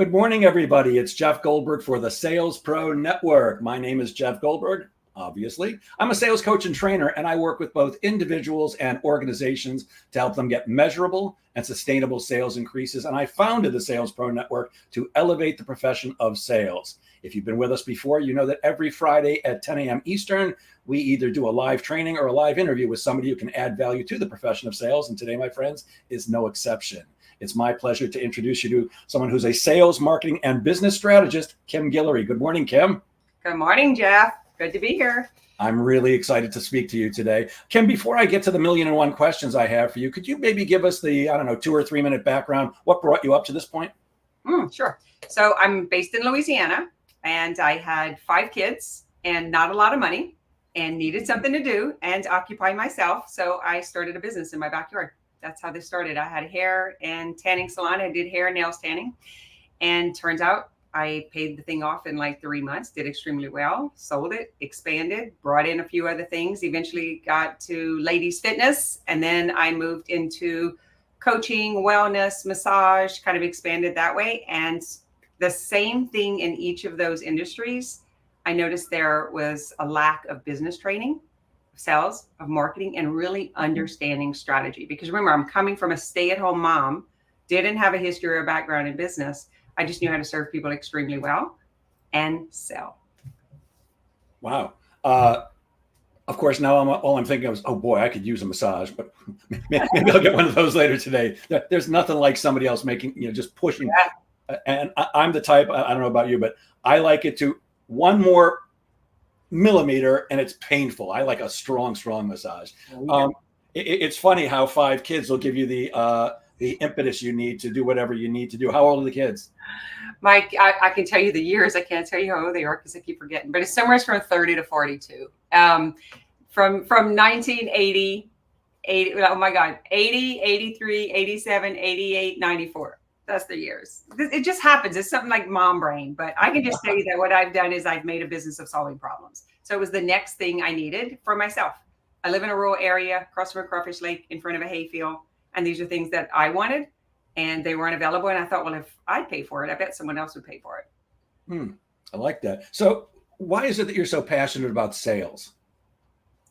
Good morning, everybody. It's Jeff Goldberg for the Sales Pro Network. My name is Jeff Goldberg, obviously. I'm a sales coach and trainer, and I work with both individuals and organizations to help them get measurable and sustainable sales increases. And I founded the Sales Pro Network to elevate the profession of sales. If you've been with us before, you know that every Friday at 10 a.m. Eastern, we either do a live training or a live interview with somebody who can add value to the profession of sales. And today, my friends, is no exception. It's my pleasure to introduce you to someone who's a sales, marketing, and business strategist, Kim Guillory. Good morning, Kim. Good morning, Jeff. Good to be here. I'm really excited to speak to you today. Kim, before I get to the 1,000,001 questions I have for you, could you maybe give us the, 2 or 3 minute background? What brought you up to this point? Sure. So I'm based in Louisiana, and I had 5 kids and not a lot of money and needed something to do and occupy myself. So I started a business in my backyard. That's how this started. I had a hair and tanning salon. I did hair and nails tanning. And turns out I paid the thing off in like 3 months, did extremely well, sold it, expanded, brought in a few other things, eventually got to ladies fitness. And then I moved into coaching, wellness, massage, kind of expanded that way. And the same thing in each of those industries, I noticed there was a lack of business training, sales, of marketing, and really understanding strategy. Because remember, I'm coming from a stay-at-home mom, didn't have a history or background in business. I just knew how to serve people extremely well and sell. Wow. Of course, now all I'm thinking of is, oh boy, I could use a massage, but maybe I'll get one of those later today. There's nothing like somebody else making, just pushing. Yeah. And I'm the type, I don't know about you, but I like it to one more millimeter and it's painful. I like a strong massage. It's funny how 5 kids will give you the impetus you need to do whatever you need to do. How old are the kids? Mike, I can tell you the years. I can't tell you how old they are because I keep forgetting, but it's somewhere from 30 to 42. From 1980, oh my God, 80, 83, 87, 88, 94. That's the years. It just happens. It's something like mom brain, but I can just tell you that what I've done is I've made a business of solving problems. So it was the next thing I needed for myself. I live in a rural area across from a crawfish lake in front of a hayfield. And these are things that I wanted and they weren't available. And I thought, well, if I pay for it, I bet someone else would pay for it. I like that. So why is it that you're so passionate about sales?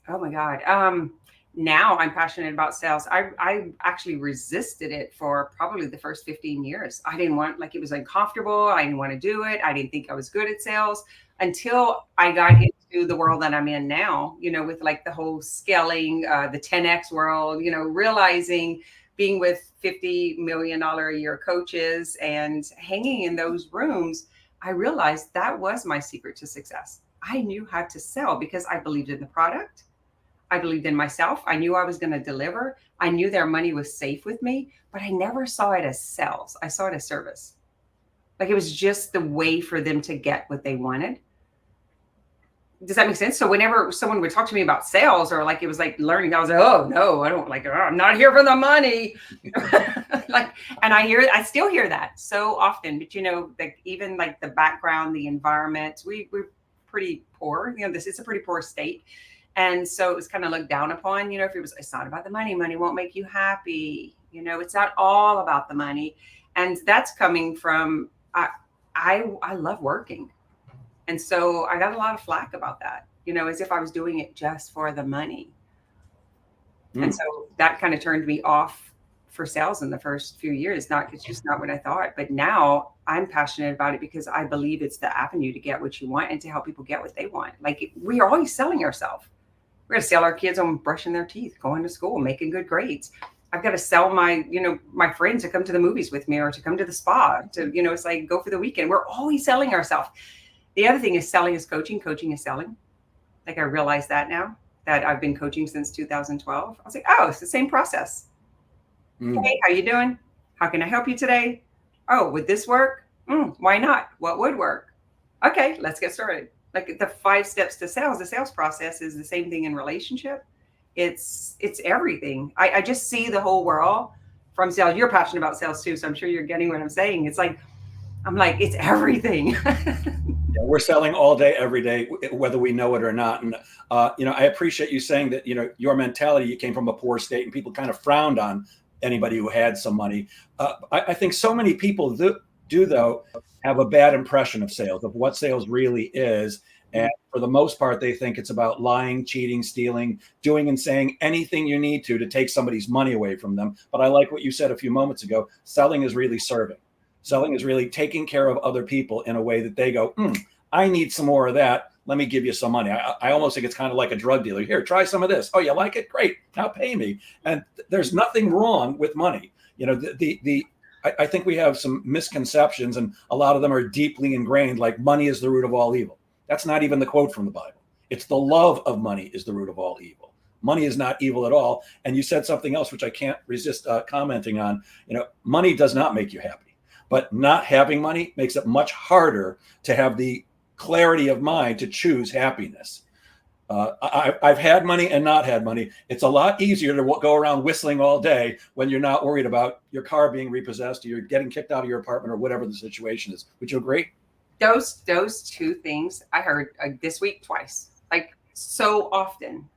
Oh my God. Now I'm passionate about sales. I actually resisted it for probably the first 15 years. I didn't want, it was uncomfortable. I didn't want to do it. I didn't think I was good at sales until I got into the world that I'm in now, with the whole scaling, the 10X world, realizing being with $50 million a year coaches and hanging in those rooms, I realized that was my secret to success. I knew how to sell because I believed in the product. I believed in myself. I knew I was going to deliver. I knew their money was safe with me, but I never saw it as sales. I saw it as service. It was just the way for them to get what they wanted. Does that make sense? So whenever someone would talk to me about sales or it was learning, I was like, oh no, I don't I'm not here for the money. And I still hear that so often, but even the background, the environment, we're pretty poor. It's a pretty poor state. And so it was kind of looked down upon, if it's not about the money, money won't make you happy. It's not all about the money. And that's coming from, I love working. And so I got a lot of flack about that, as if I was doing it just for the money. And so that kind of turned me off for sales in the first few years. It's just not what I thought. But now I'm passionate about it because I believe it's the avenue to get what you want and to help people get what they want. We are always selling ourselves. We're going to sell our kids on brushing their teeth, going to school, making good grades. I've got to sell my friends to come to the movies with me or to come to the spa to, it's go for the weekend. We're always selling ourselves. The other thing is selling is coaching. Coaching is selling. I realize that now that I've been coaching since 2012. I was like, oh, it's the same process. Hey, how you doing? How can I help you today? Oh, would this work? Why not? What would work? Okay, let's get started. The 5 steps to sales, the sales process is the same thing in relationship. It's everything. I just see the whole world from sales. You're passionate about sales too, so I'm sure you're getting what I'm saying. It's it's everything. Yeah, we're selling all day, every day, whether we know it or not. And, I appreciate you saying that, your mentality, you came from a poor state and people kind of frowned on anybody who had some money. I think so many people do, though, have a bad impression of sales, of what sales really is. And for the most part, they think it's about lying, cheating, stealing, doing and saying anything you need to take somebody's money away from them. But I like what you said a few moments ago. Selling is really serving. Selling is really taking care of other people in a way that they go, I need some more of that. Let me give you some money. I almost think it's kind of like a drug dealer. Here, try some of this. Oh, you like it? Great. Now pay me. And there's nothing wrong with money. You know, I think we have some misconceptions, and a lot of them are deeply ingrained, like money is the root of all evil. That's not even the quote from the Bible. It's the love of money is the root of all evil. Money is not evil at all. And you said something else, which I can't resist commenting on. You know, money does not make you happy, but not having money makes it much harder to have the clarity of mind to choose happiness. I've had money and not had money. It's a lot easier to go around whistling all day when you're not worried about your car being repossessed or you're getting kicked out of your apartment or whatever the situation is. Would you agree? Those two things I heard this week twice, like so often.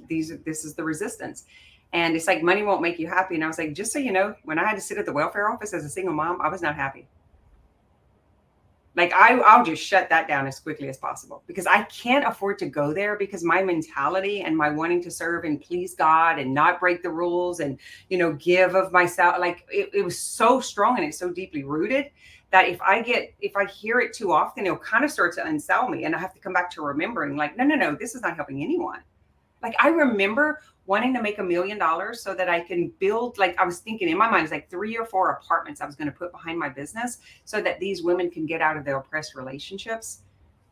This is the resistance, and it's like money won't make you happy. And I was like, just so you know, when I had to sit at the welfare office as a single mom, I was not happy. Like I'll just shut that down as quickly as possible, because I can't afford to go there, because my mentality and my wanting to serve and please God and not break the rules and, you know, give of myself, like it was so strong and it's so deeply rooted that if I hear it too often, it'll kind of start to unsell me. And I have to come back to remembering, like, no, this is not helping anyone. Like I remember wanting to make $1 million so that I can build, like I was thinking in my mind, it's like 3 or 4 apartments I was going to put behind my business so that these women can get out of their oppressed relationships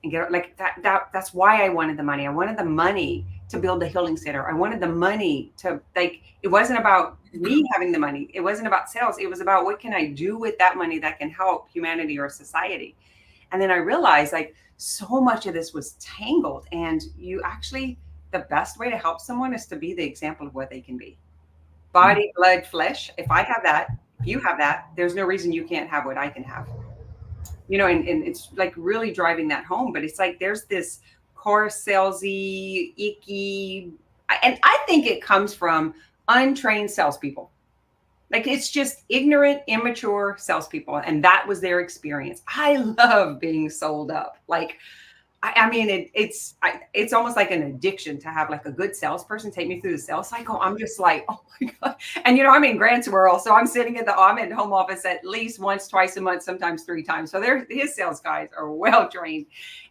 and get like that. That's why I wanted the money. I wanted the money to build a healing center. I wanted the money to, like, it wasn't about me having the money. It wasn't about sales. It was about what can I do with that money that can help humanity or society. And then I realized, like, so much of this was tangled, and the best way to help someone is to be the example of what they can be. Body, blood, flesh. If I have that, if you have that, there's no reason you can't have what I can have. You know, and it's like really driving that home. But it's like there's this core salesy, icky, and I think it comes from untrained salespeople. Like it's just ignorant, immature salespeople. And that was their experience. I love being sold up. Like, I mean, it's almost like an addiction to have like a good salesperson take me through the sales cycle. I'm just like, oh my God. And, you know, I'm in Grantsboro, so I'm sitting I'm in home office at least once, twice a month, sometimes 3 times. So his sales guys are well trained.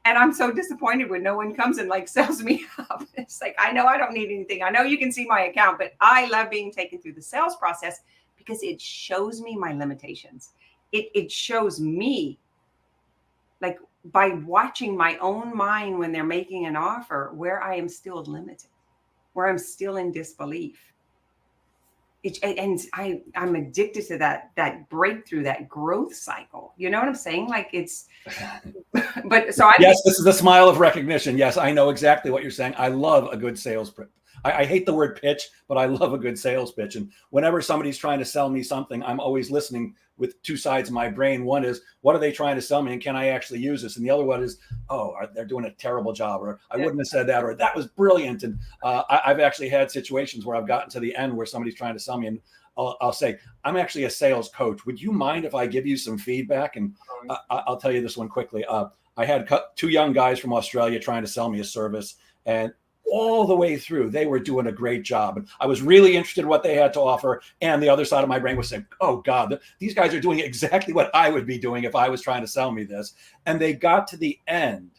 And I'm so disappointed when no one comes and like sells me up. It's like, I know I don't need anything. I know you can see my account, but I love being taken through the sales process because it shows me my limitations. It shows me, like, by watching my own mind when they're making an offer, where I am still limited, where I'm still in disbelief. I'm addicted to that breakthrough, that growth cycle. You know what I'm saying? Like it's, but so yes, this is the smile of recognition. Yes, I know exactly what you're saying. I love a good sales pitch. I hate the word pitch, but I love a good sales pitch. And whenever somebody's trying to sell me something, I'm always listening with 2 sides of my brain. One is, what are they trying to sell me, and can I actually use this? And the other one is, oh, they're doing a terrible job, or I wouldn't have said that, or that was brilliant. And I've actually had situations where I've gotten to the end where somebody's trying to sell me, and I'll say, I'm actually a sales coach. Would you mind if I give you some feedback? And I'll tell you this one quickly. I had 2 young guys from Australia trying to sell me a service, and all the way through, they were doing a great job. And I was really interested in what they had to offer. And the other side of my brain was saying, oh God, these guys are doing exactly what I would be doing if I was trying to sell me this. And they got to the end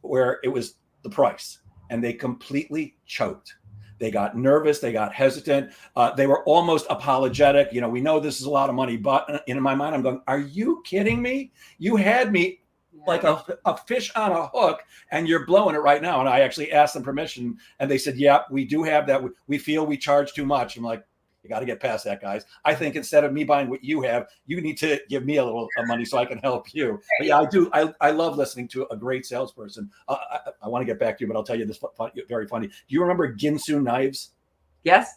where it was the price, and they completely choked. They got nervous. They got hesitant. They were almost apologetic. You know, we know this is a lot of money, but in my mind, I'm going, are you kidding me? You had me like a fish on a hook, and you're blowing it right now. And I actually asked them permission, and they said, yeah, we do have that. We feel we charge too much. I'm like, you got to get past that, guys. I think instead of me buying what you have, you need to give me a little money so I can help you. But yeah, I do. I love listening to a great salesperson. I want to get back to you, but I'll tell you this very funny. Do you remember Ginsu knives? Yes.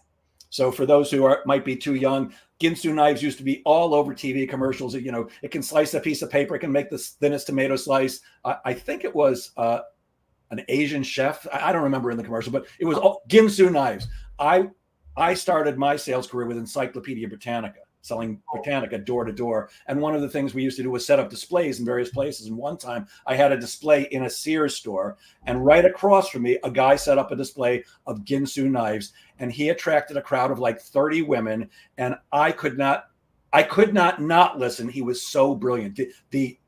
So for those who might be too young, Ginsu knives used to be all over TV commercials. You know, it can slice a piece of paper. It can make the thinnest tomato slice. I think it was an Asian chef. I don't remember in the commercial, but it was all Ginsu knives. I started my sales career with Encyclopedia Britannica. selling Botanica door to door. And one of the things we used to do was set up displays in various places. And one time I had a display in a Sears store, and right across from me, a guy set up a display of Ginsu knives, and he attracted a crowd of like 30 women. And I could not not listen. He was so brilliant. The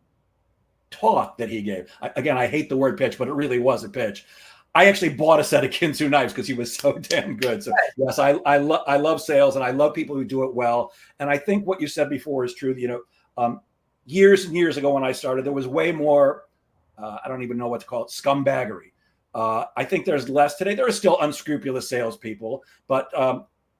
talk that he gave, again, I hate the word pitch, but it really was a pitch. I actually bought a set of Ginsu knives because he was so damn good. So yes, I love sales, and I love people who do it well. And I think what you said before is true. Years and years ago when I started, there was way more, I don't even know what to call it, scumbaggery. I think there's less today. There are still unscrupulous salespeople, but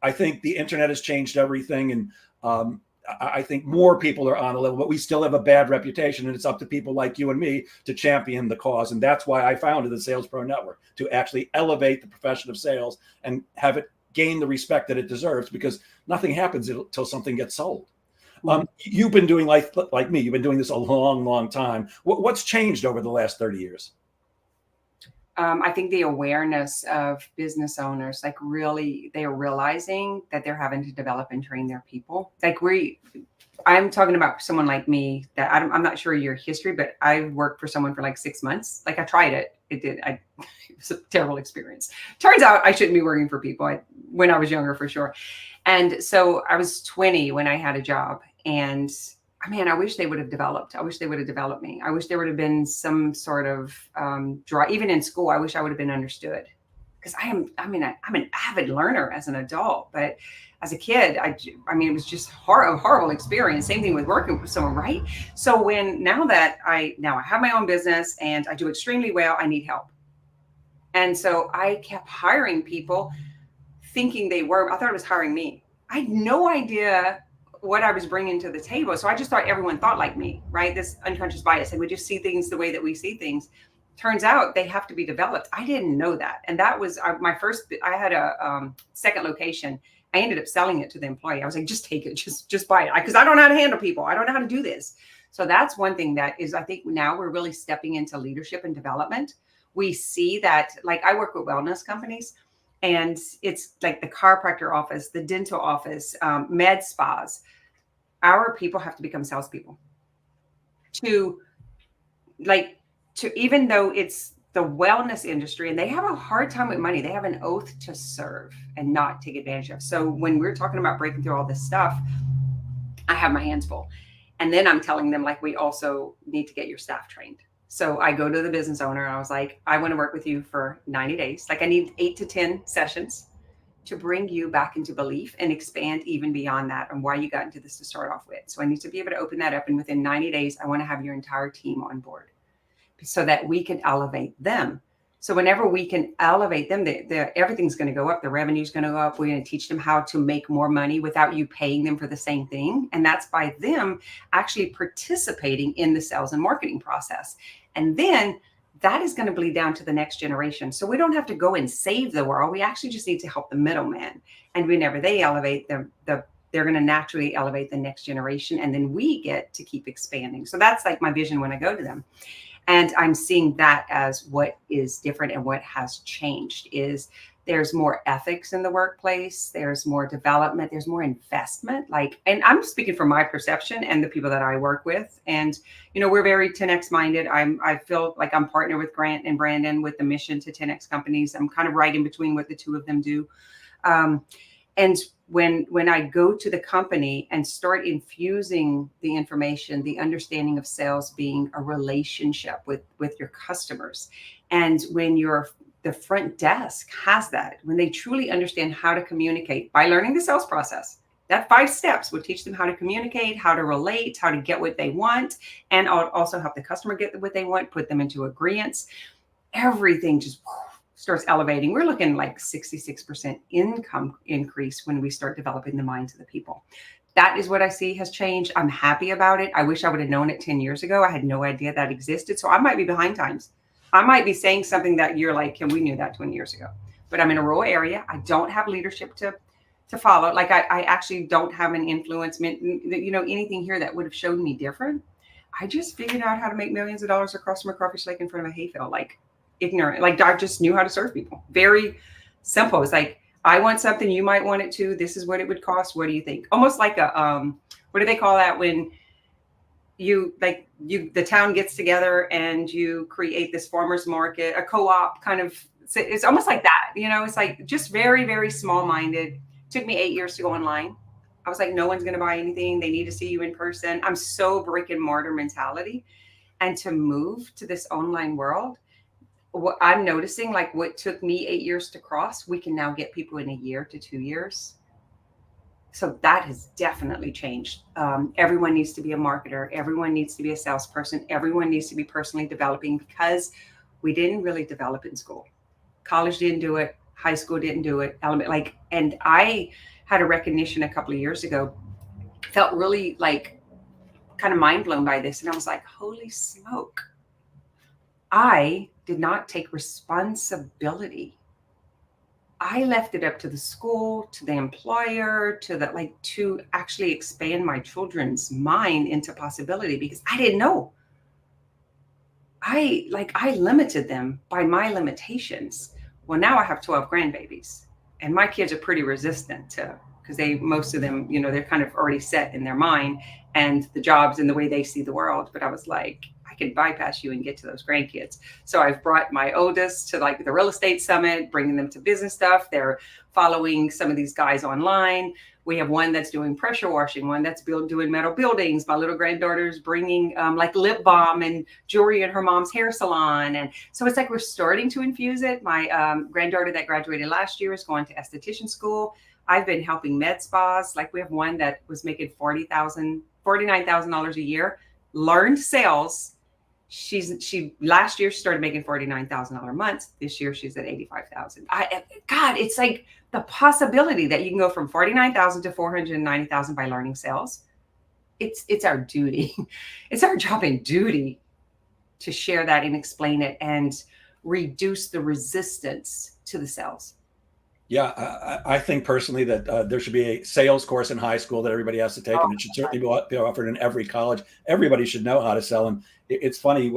I think the internet has changed everything. And I think more people are on a level, but we still have a bad reputation, and it's up to people like you and me to champion the cause. And that's why I founded the Sales Pro Network, to actually elevate the profession of sales and have it gain the respect that it deserves, because nothing happens until something gets sold. You've been doing life like me. You've been doing this a long, long time. What's changed over the last 30 years? I think the awareness of business owners, like really, they are realizing that they're having to develop and train their people. Like I'm talking about someone like me that I'm not sure your history, but I worked for someone for like 6 months. Like I tried it. It was a terrible experience. Turns out I shouldn't be working for people when I was younger, for sure. And so I was 20 when I had a job, and I wish they would have developed. I wish they would have developed me. I wish there would have been some sort of drive. Even in school, I wish I would have been understood, because I'm an avid learner as an adult, but as a kid, it was just a horrible experience. Same thing with working with someone, right? So now I have my own business and I do extremely well, I need help. And so I kept hiring people thinking I thought it was hiring me. I had no idea what I was bringing to the table. So I just thought everyone thought like me, right? This unconscious bias, and we just see things the way that we see things. Turns out they have to be developed. I didn't know that. And that was my first, I had a second location. I ended up selling it to the employee. I was like, just take it, just buy it. Because I don't know how to handle people. I don't know how to do this. So that's one thing that is, I think now we're really stepping into leadership and development. We see that, like I work with wellness companies, and it's like the chiropractor office, the dental office, med spas. Our people have to become salespeople even though it's the wellness industry and they have a hard time with money, they have an oath to serve and not take advantage of. So when we're talking about breaking through all this stuff, I have my hands full. And then I'm telling them, like, we also need to get your staff trained. So I go to the business owner and I was like, I want to work with you for 90 days. Like I need 8 to 10 sessions to bring you back into belief and expand even beyond that and why you got into this to start off with. So I need to be able to open that up. And within 90 days, I want to have your entire team on board so that we can elevate them. So whenever we can elevate them, everything's going to go up. The revenue's going to go up. We're going to teach them how to make more money without you paying them for the same thing. And that's by them actually participating in the sales and marketing process. And then that is going to bleed down to the next generation. So we don't have to go and save the world. We actually just need to help the middleman. And whenever they elevate they're going to naturally elevate the next generation. And then we get to keep expanding. So that's like my vision when I go to them. And I'm seeing that as what is different and what has changed is there's more ethics in the workplace. There's more development. There's more investment. And I'm speaking from my perception and the people that I work with. And, we're very 10X minded. I feel like I'm partnered with Grant and Brandon with the mission to 10X companies. I'm kind of right in between what the two of them do. And when I go to the company and start infusing the information, the understanding of sales being a relationship with your customers, and when the front desk has that, when they truly understand how to communicate by learning the sales process, that 5 steps will teach them how to communicate, how to relate, how to get what they want, and also help the customer get what they want, put them into agreements. Everything just starts elevating. We're looking like 66% income increase when we start developing the minds of the people. That is what I see has changed. I'm happy about it. I wish I would have known it 10 years ago. I had no idea that existed. So I might be behind times. I might be saying something that you're like, we knew that 20 years ago. But I'm in a rural area. I don't have leadership to follow. Like I actually don't have an influence, anything here that would have showed me different. I just figured out how to make millions of dollars across from a crawfish lake in front of a hayfield. Like ignorant, like I just knew how to serve people. Very simple. It's like I want something, you might want it too. This is what it would cost. What do you think? Almost like a what do they call that when the town gets together and you create this farmers market, a co-op kind of, it's almost like that, it's like just very, very small minded. Took me 8 years to go online. I was like, no one's going to buy anything. They need to see you in person. I'm so brick and mortar mentality. And to move to this online world, what I'm noticing, like what took me 8 years to cross, we can now get people in a year to 2 years. So that has definitely changed. Everyone needs to be a marketer. Everyone needs to be a salesperson. Everyone needs to be personally developing, because we didn't really develop in school. College didn't do it. High school didn't do it. And I had a recognition a couple of years ago, felt really like kind of mind blown by this. And I was like, holy smoke. I did not take responsibility. I left it up to the school, to the employer, to actually expand my children's mind into possibility, because I didn't know. I limited them by my limitations. Well, now I have 12 grandbabies, and my kids are pretty resistant to, because most of them, they're kind of already set in their mind and the jobs and the way they see the world. But I was like, I could bypass you and get to those grandkids. So I've brought my oldest to the real estate summit, bringing them to business stuff. They're following some of these guys online. We have one that's doing pressure washing, one that's doing metal buildings. My little granddaughter's bringing lip balm and jewelry in her mom's hair salon. And so it's like we're starting to infuse it. My granddaughter that graduated last year is going to esthetician school. I've been helping med spas. Like we have one that was making $49,000 a year, learned sales. She last year started making $49,000 a month. This year she's at $85,000. God, it's like the possibility that you can go from $49,000 to $490,000 by learning sales. It's our duty. It's our job and duty to share that and explain it and reduce the resistance to the sales. Yeah, I think personally that there should be a sales course in high school that everybody has to take, and it should certainly be offered in every college. Everybody should know how to sell. And it's funny,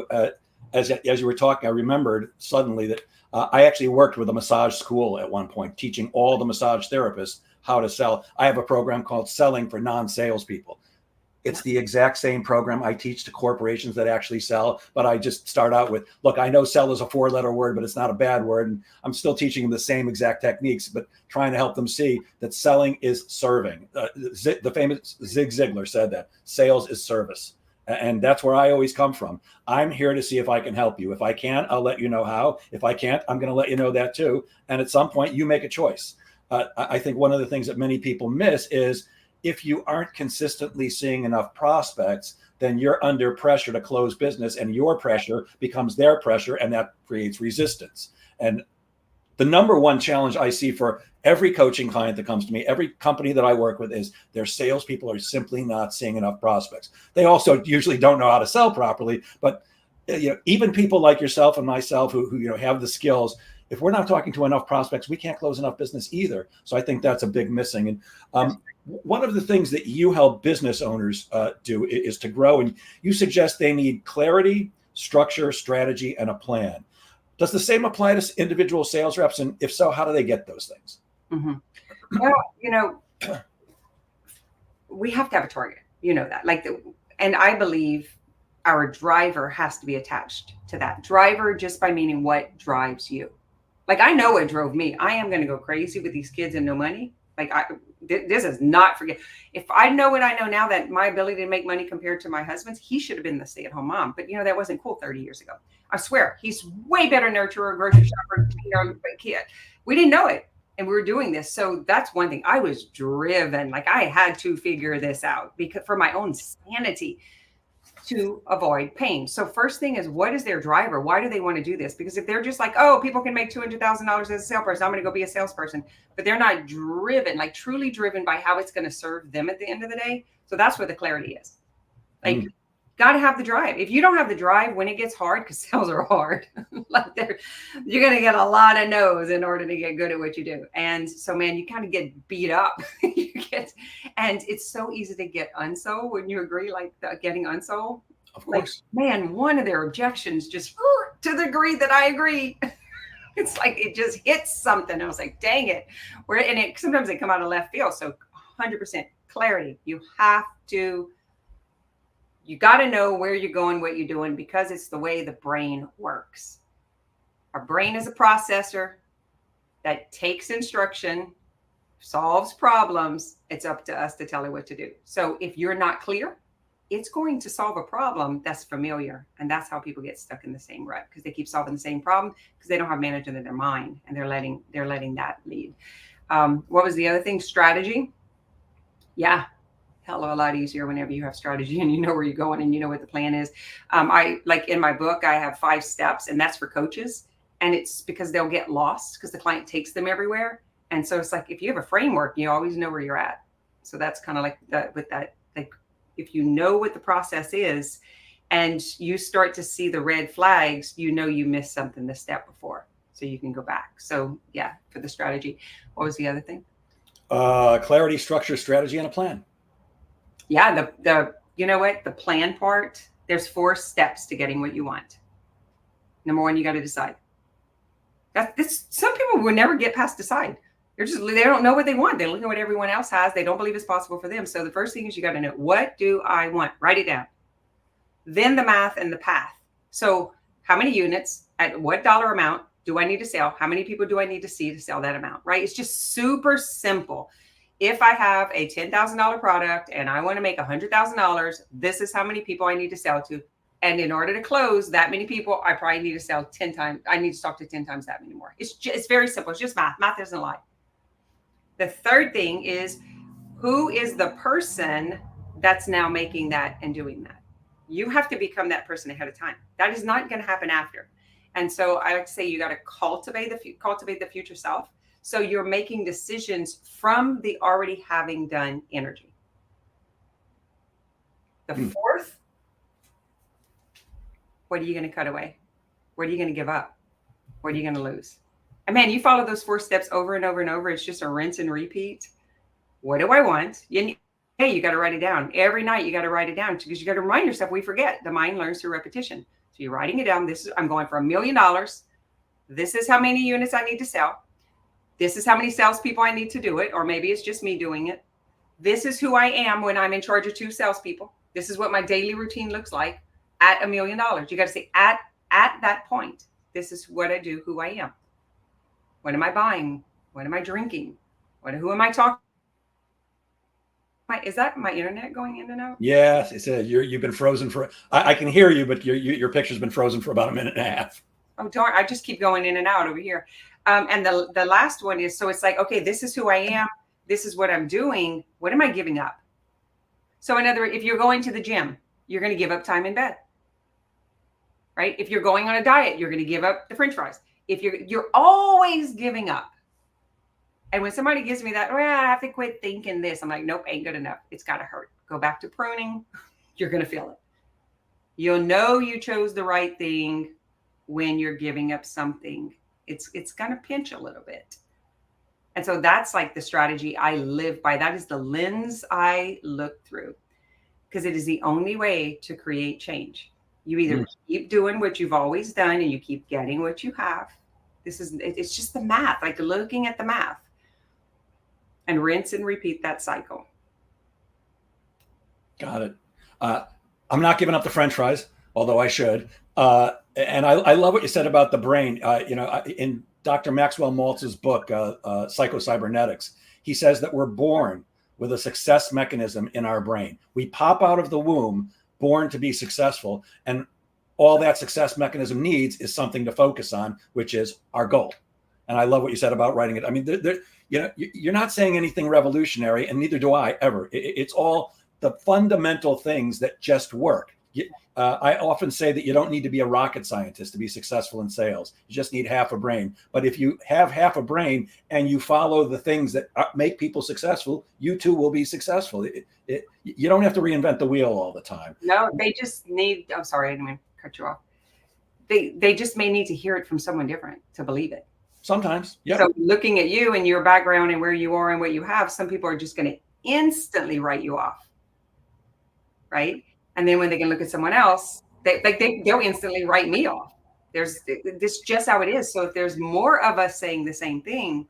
as you were talking, I remembered suddenly that I actually worked with a massage school at one point, teaching all the massage therapists how to sell. I have a program called Selling for Non-Salespeople. It's the exact same program I teach to corporations that actually sell, but I just start out with, look, I know sell is a 4-letter word, but it's not a bad word. And I'm still teaching them the same exact techniques, but trying to help them see that selling is serving. The famous Zig Ziglar said that sales is service. And that's where I always come from. I'm here to see if I can help you. If I can, I'll let you know how. If I can't, I'm going to let you know that too. And at some point you make a choice. I think one of the things that many people miss is, if you aren't consistently seeing enough prospects, then you're under pressure to close business, and your pressure becomes their pressure, and that creates resistance. And the number one challenge I see for every coaching client that comes to me, every company that I work with, is their salespeople are simply not seeing enough prospects. They also usually don't know how to sell properly, but even people like yourself and myself who have the skills, if we're not talking to enough prospects, we can't close enough business either. So I think that's a big missing. And one of the things that you help business owners do is to grow. And you suggest they need clarity, structure, strategy, and a plan. Does the same apply to individual sales reps? And if so, how do they get those things? Mm-hmm. Well, we have to have a target, that. And I believe our driver has to be attached to that. Driver, just by meaning what drives you. Like, I know what drove me. I am going to go crazy with these kids and no money. This is not forget. If I know what I know now, that my ability to make money compared to my husband's, he should have been the stay-at-home mom. But that wasn't cool 30 years ago. I swear, he's way better nurturer, grocery shopper, kid. We didn't know it, and we were doing this. So that's one thing. I was driven. I had to figure this out because for my own sanity, to avoid pain. So first thing is, what is their driver? Why do they want to do this? Because if they're just like, oh, people can make $200,000 as a salesperson, I'm going to go be a salesperson, but they're not driven, truly driven by how it's going to serve them at the end of the day. So that's where the clarity is. Got to have the drive. If you don't have the drive when it gets hard, because sales are hard, you're going to get a lot of no's in order to get good at what you do. And so, man, you kind of get beat up. And it's so easy to get unsold. Wouldn't you agree? Getting unsold. Of course. Man, one of their objections, just to the degree that I agree, It's like it just hits something. I was like, dang it. Sometimes they come out of left field. So 100% clarity. You got to know where you're going, what you're doing, because it's the way the brain works. Our brain is a processor that takes instruction, solves problems. It's up to us to tell it what to do. So if you're not clear, it's going to solve a problem that's familiar. And that's how people get stuck in the same rut, because they keep solving the same problem because they don't have management in their mind, and they're letting that lead. What was the other thing? Strategy. Yeah. Hell of a lot easier whenever you have strategy and you know where you're going and you know what the plan is. I like in my book, I have 5 steps, and that's for coaches. And it's because they'll get lost because the client takes them everywhere. And so it's like, if you have a framework, you always know where you're at. So that's kind of like that with that. Like, if you know what the process is and you start to see the red flags, you know you missed something the step before. So you can go back. So yeah, for the strategy. What was the other thing? Clarity, structure, strategy, and a plan. Yeah, the you know what? The plan part, there's 4 steps to getting what you want. Number 1, you got to decide. Some people will never get past decide. They don't know what they want. They look at what everyone else has. They don't believe it's possible for them. So the first thing is you got to know, what do I want? Write it down. Then the math and the path. So how many units at what dollar amount do I need to sell? How many people do I need to see to sell that amount, right? It's just super simple. If I have a $10,000 product and I want to make $100,000, this is how many people I need to sell to. And in order to close that many people, I probably need to sell 10 times. I need to talk to 10 times that many more. It's very simple. It's just math. Math doesn't lie. The third thing is, who is the person that's now making that and doing that? You have to become that person ahead of time. That is not going to happen after. And so I like to say you got to cultivate the future self. So you're making decisions from the already having done energy. The fourth, what are you going to cut away? What are you going to give up? What are you going to lose? And man, you follow those 4 steps over and over and over. It's just a rinse and repeat. What do I want? Hey, you got to write it down. Every night you got to write it down, because you got to remind yourself. We forget. The mind learns through repetition. So you're writing it down. I'm going for $1 million. This is how many units I need to sell. This is how many salespeople I need to do it. Or maybe it's just me doing it. This is who I am when I'm in charge of 2 salespeople. This is what my daily routine looks like at $1 million. You got to say at that point, this is what I do, who I am. What am I buying? What am I drinking? Who am I talking? Is that my internet going in and out? Yes, it's you've been frozen for. I can hear you, but your picture's been frozen for about a minute and a half. Oh darn! I just keep going in and out over here. And the last one is, so it's like, okay, this is who I am. This is what I'm doing. What am I giving up? So in other words, if you're going to the gym, you're going to give up time in bed, right? If you're going on a diet, you're going to give up the French fries. If you're always giving up. And when somebody gives me that, I have to quit thinking this. I'm like, nope, ain't good enough. It's got to hurt. Go back to pruning. You're going to feel it. You'll know you chose the right thing when you're giving up something. It's going to pinch a little bit. And so that's like the strategy I live by. That is the lens I look through, because it is the only way to create change. You either keep doing what you've always done and you keep getting what you have. It's just the math, like looking at the math, and rinse and repeat that cycle. Got it. I'm not giving up the French fries, although I should. And I love what you said about the brain. In Dr. Maxwell Maltz's book, Psycho-Cybernetics, he says that we're born with a success mechanism in our brain. We pop out of the womb born to be successful, and all that success mechanism needs is something to focus on, which is our goal. And I love what you said about writing it. I mean, you're not saying anything revolutionary, and neither do I ever. It's all the fundamental things that just work. I often say that you don't need to be a rocket scientist to be successful in sales. You just need half a brain. But if you have half a brain and you follow the things that make people successful, you too will be successful. You don't have to reinvent the wheel all the time. No, they just need, I'm sorry, I didn't mean to cut you off. They just may need to hear it from someone different to believe it. Sometimes, yeah. So looking at you and your background and where you are and what you have, some people are just going to instantly write you off, right? And then when they can look at someone else, they'll instantly write me off. This just how it is. So if there's more of us saying the same thing,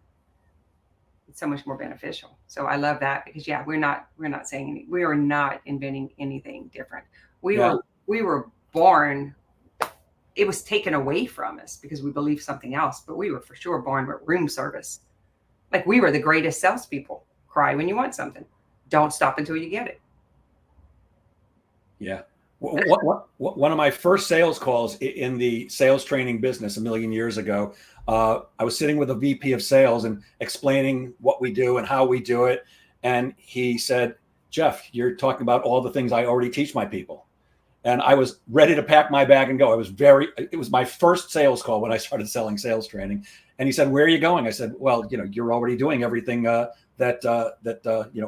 it's so much more beneficial. So I love that, because we're not we are not inventing anything different. We Yeah. were born, it was taken away from us because we believed something else, but we were for sure born with room service. Like, we were the greatest salespeople. Cry when you want something. Don't stop until you get it. Yeah. One of my first sales calls in the sales training business a million years ago, I was sitting with a VP of sales and explaining what we do and how we do it. And he said, Jeff, you're talking about all the things I already teach my people. And I was ready to pack my bag and go. It was my first sales call when I started selling sales training. And he said, where are you going? I said, well, you're already doing everything that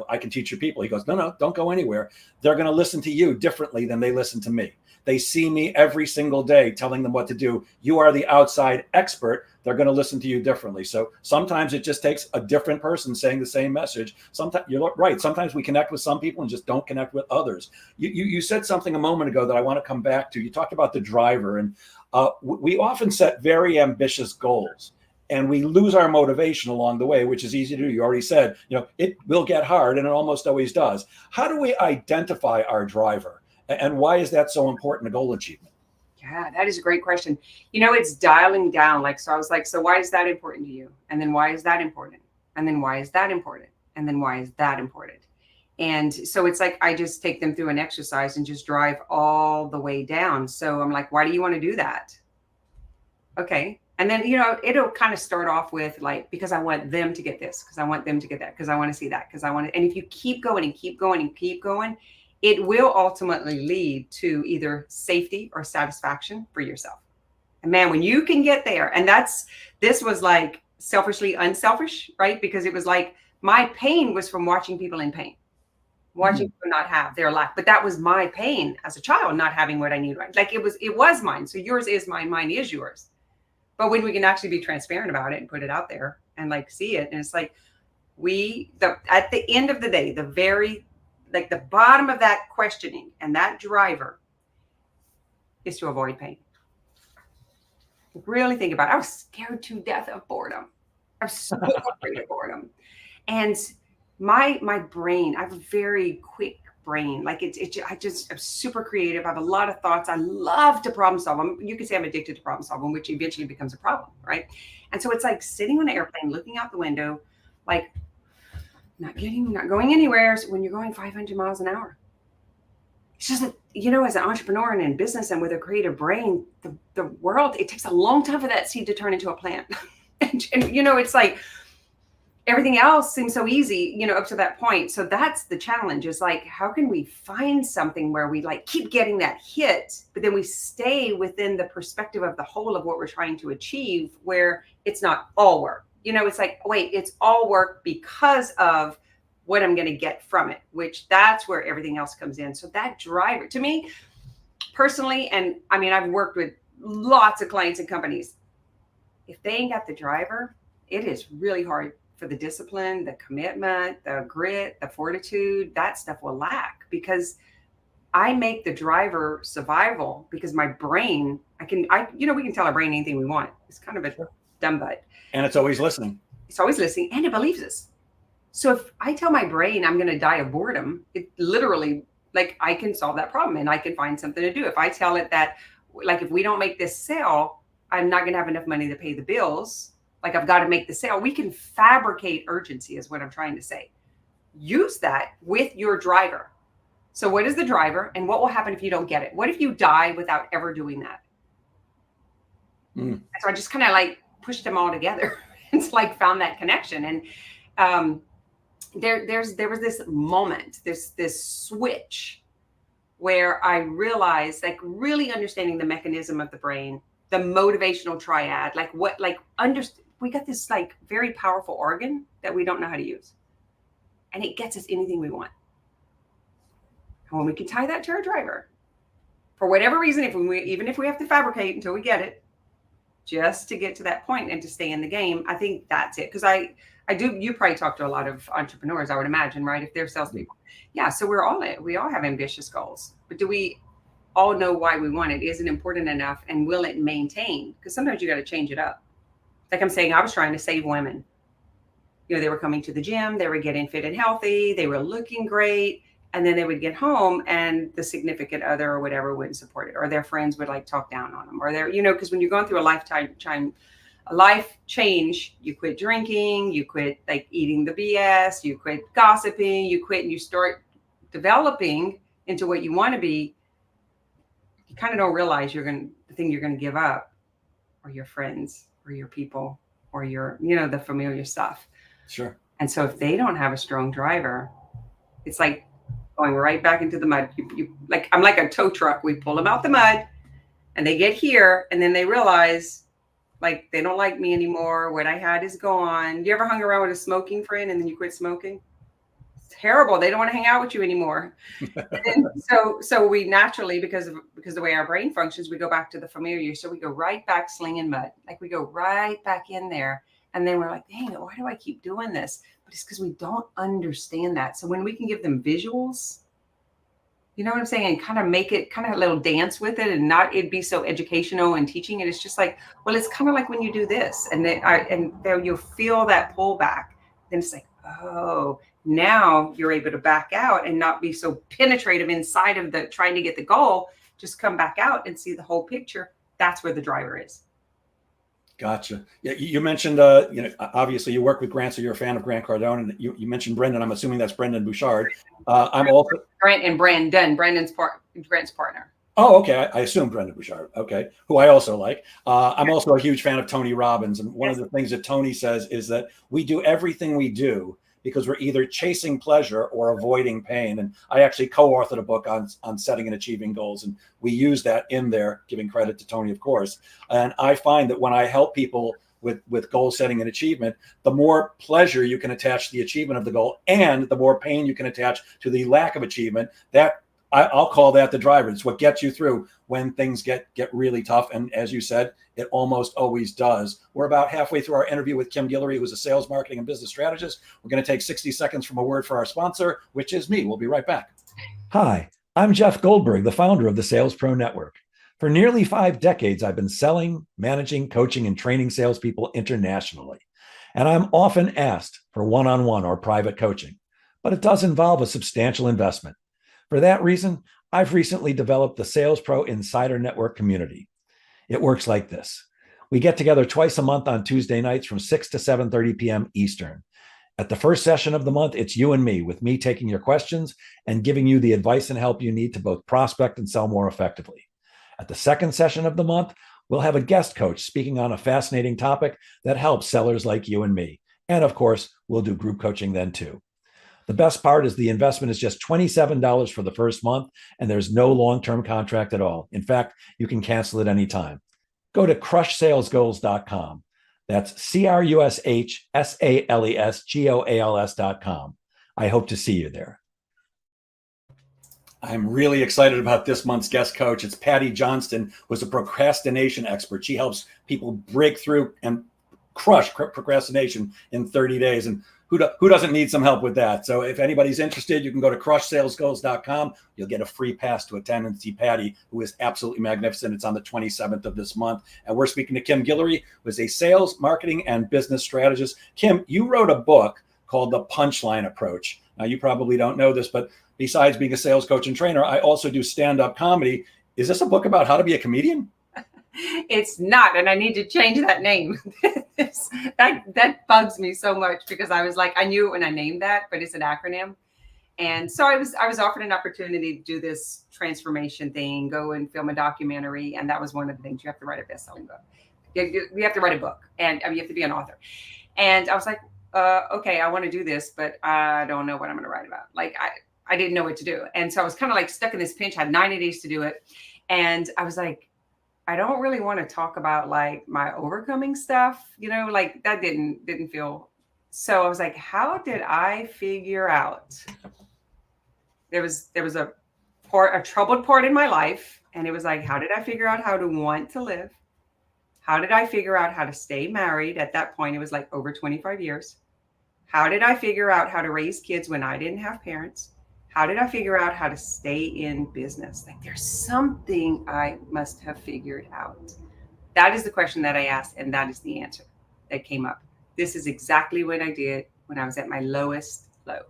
I can teach your people. He goes, no, don't go anywhere. They're going to listen to you differently than they listen to me. They see me every single day telling them what to do. You are the outside expert. They're going to listen to you differently. So sometimes it just takes a different person saying the same message. Sometimes you're right. Sometimes we connect with some people and just don't connect with others. You said something a moment ago that I want to come back to. You talked about the driver, and we often set very ambitious goals, and we lose our motivation along the way, which is easy to do. You already said, it will get hard, and it almost always does. How do we identify our driver, and why is that so important to goal achievement? Yeah, that is a great question. It's dialing down. So I was like, so why is that important to you? And then why is that important? And then why is that important? And then why is that important? And so it's like, I just take them through an exercise and just drive all the way down. So I'm like, why do you want to do that? Okay. And then, it'll kind of start off with because I want them to get this, because I want them to get that, because I want to see that, because I want to. And if you keep going and keep going and keep going, it will ultimately lead to either safety or satisfaction for yourself. And man, when you can get there, and this was like selfishly unselfish, right? Because it was like my pain was from watching people in pain, watching people not have their life. But that was my pain as a child, not having what I need, right? Like it was mine. So yours is mine, mine is yours. But when we can actually be transparent about it and put it out there and see it, and it's like at the end of the day, the bottom of that questioning and that driver is to avoid pain. Really think about it. I was scared to death of boredom. I was so afraid of boredom. And my brain, I have a very quick brain. I'm super creative. I have a lot of thoughts. I love to problem solve. You could say I'm addicted to problem solving, which eventually becomes a problem, right? And so it's like sitting on an airplane, looking out the window, not going anywhere. So when you're going 500 miles an hour, it's just that, as an entrepreneur and in business and with a creative brain, the world, it takes a long time for that seed to turn into a plant. and it's like everything else seems so easy, up to that point. So that's the challenge, is how can we find something where we keep getting that hit, but then we stay within the perspective of the whole of what we're trying to achieve, where it's not all work. It's like, wait, it's all work because of what I'm going to get from it, which that's where everything else comes in. So that driver, to me personally, and I mean, I've worked with lots of clients and companies. If they ain't got the driver, it is really hard for the discipline, the commitment, the grit, the fortitude. That stuff will lack, because I make the driver survival, because my brain, we can tell our brain anything we want. It's kind of a dumb butt. And it's always listening. It's always listening, and it believes us. So if I tell my brain I'm going to die of boredom, it literally, I can solve that problem and I can find something to do. If I tell it that, if we don't make this sale, I'm not going to have enough money to pay the bills. I've got to make the sale. We can fabricate urgency, is what I'm trying to say. Use that with your driver. So what is the driver, and what will happen if you don't get it? What if you die without ever doing that? So I just kind of pushed them all together. It's found that connection. And there was this moment, this switch, where I realized, really understanding the mechanism of the brain, the motivational triad, we got this very powerful organ that we don't know how to use, and it gets us anything we want. And when we can tie that to our driver, for whatever reason, even if we have to fabricate until we get it, just to get to that point and to stay in the game, I think that's it. Because you probably talk to a lot of entrepreneurs, I would imagine, right? If they're salespeople. Yeah. So we all have ambitious goals, but do we all know why we want it? Is it important enough? And will it maintain? Because sometimes you got to change it up. Like I'm saying, I was trying to save women. You know, they were coming to the gym, they were getting fit and healthy, they were looking great. And then they would get home and the significant other or whatever wouldn't support it, or their friends would like talk down on them, or they're, you know, because when you're going through a life change, you quit drinking, you quit like eating the BS, you quit gossiping, you quit and you start developing into what you want to be. You kind of don't realize the thing you're going to give up or your friends or your people or your, you know, the familiar stuff. Sure. And so if they don't have a strong driver, it's like going right back into the mud. You like, I'm like a tow truck. We pull them out the mud and they get here and then they realize like they don't like me anymore. What I had is gone. You ever hung around with a smoking friend and then you quit smoking? It's terrible. They don't want to hang out with you anymore. And so we naturally, because the way our brain functions, we go back to the familiar. So we go right back slinging mud. Like we go right back in there. And then we're like, dang it, why do I keep doing this? But it's because we don't understand that. So when we can give them visuals, you know what I'm saying, and kind of make it kind of a little dance with it and not it be so educational and teaching it. It's just like, well, it's kind of like when you do this and then you'll feel that pullback. Then it's like, oh, now you're able to back out and not be so penetrative inside of the trying to get the goal. Just come back out and see the whole picture. That's where the driver is. Gotcha. Yeah, you mentioned, you know, obviously you work with Grant, so you're a fan of Grant Cardone, and you mentioned Brendan. I'm assuming that's Brendan Bouchard. I'm also Grant and Brandon, Grant's partner. Oh, okay. I assume Brendan Bouchard. Okay, who I also like. I'm also a huge fan of Tony Robbins, and one of the things that Tony says is that we do everything we do because we're either chasing pleasure or avoiding pain. And I actually co-authored a book on setting and achieving goals, and we use that in there, giving credit to Tony, of course. And I find that when I help people with goal setting and achievement, the more pleasure you can attach to the achievement of the goal, and the more pain you can attach to the lack of achievement, that I'll call that the driver. It's what gets you through when things get really tough. And as you said, it almost always does. We're about halfway through our interview with Kim Guillory, who's a sales, marketing, and business strategist. We're going to take 60 seconds from a word for our sponsor, which is me. We'll be right back. Hi, I'm Jeff Goldberg, the founder of the Sales Pro Network. For nearly 5 decades, I've been selling, managing, coaching, and training salespeople internationally. And I'm often asked for one-on-one or private coaching, but it does involve a substantial investment. For that reason, I've recently developed the Sales Pro Insider Network community. It works like this. We get together twice a month on Tuesday nights from 6 to 7:30 p.m. Eastern. At the first session of the month, it's you and me, with me taking your questions and giving you the advice and help you need to both prospect and sell more effectively. At the second session of the month, we'll have a guest coach speaking on a fascinating topic that helps sellers like you and me. And of course, we'll do group coaching then too. The best part is the investment is just $27 for the first month, and there's no long-term contract at all. In fact, you can cancel at any time. Go to crushsalesgoals.com. That's crushsalesgoals.com. I hope to see you there. I'm really excited about this month's guest coach. It's Patty Johnston, who's a procrastination expert. She helps people break through and crush procrastination in 30 days. And who doesn't need some help with that? So if anybody's interested, you can go to crushsalesgoals.com. You'll get a free pass to attend and see Patty, who is absolutely magnificent. It's on the 27th of this month. And we're speaking to Kim Guillory, who is a sales, marketing, and business strategist. Kim, you wrote a book called The Punchline Approach. Now, you probably don't know this, but besides being a sales coach and trainer, I also do stand-up comedy. Is this a book about how to be a comedian? It's not, and I need to change that name. that bugs me so much, because I was like, I knew it when I named that, but it's an acronym. And so I was offered an opportunity to do this transformation thing, go and film a documentary, and that was one of the things. You have to write a best-selling book. You have to write a book, and you have to be an author. And I was like, okay, I want to do this, but I don't know what I'm going to write about. Like I didn't know what to do, and so I was kind of like stuck in this pinch. I had 90 days to do it, and I was like, I don't really want to talk about like my overcoming stuff, you know, like that didn't feel. So I was like, how did I figure out? There was a troubled part in my life, and it was like, how did I figure out how to want to live? How did I figure out how to stay married? At that point, it was like over 25 years. How did I figure out how to raise kids when I didn't have parents? How did I figure out how to stay in business? Like there's something I must have figured out. That is the question that I asked, and that is the answer that came up. This is exactly what I did when I was at my lowest low.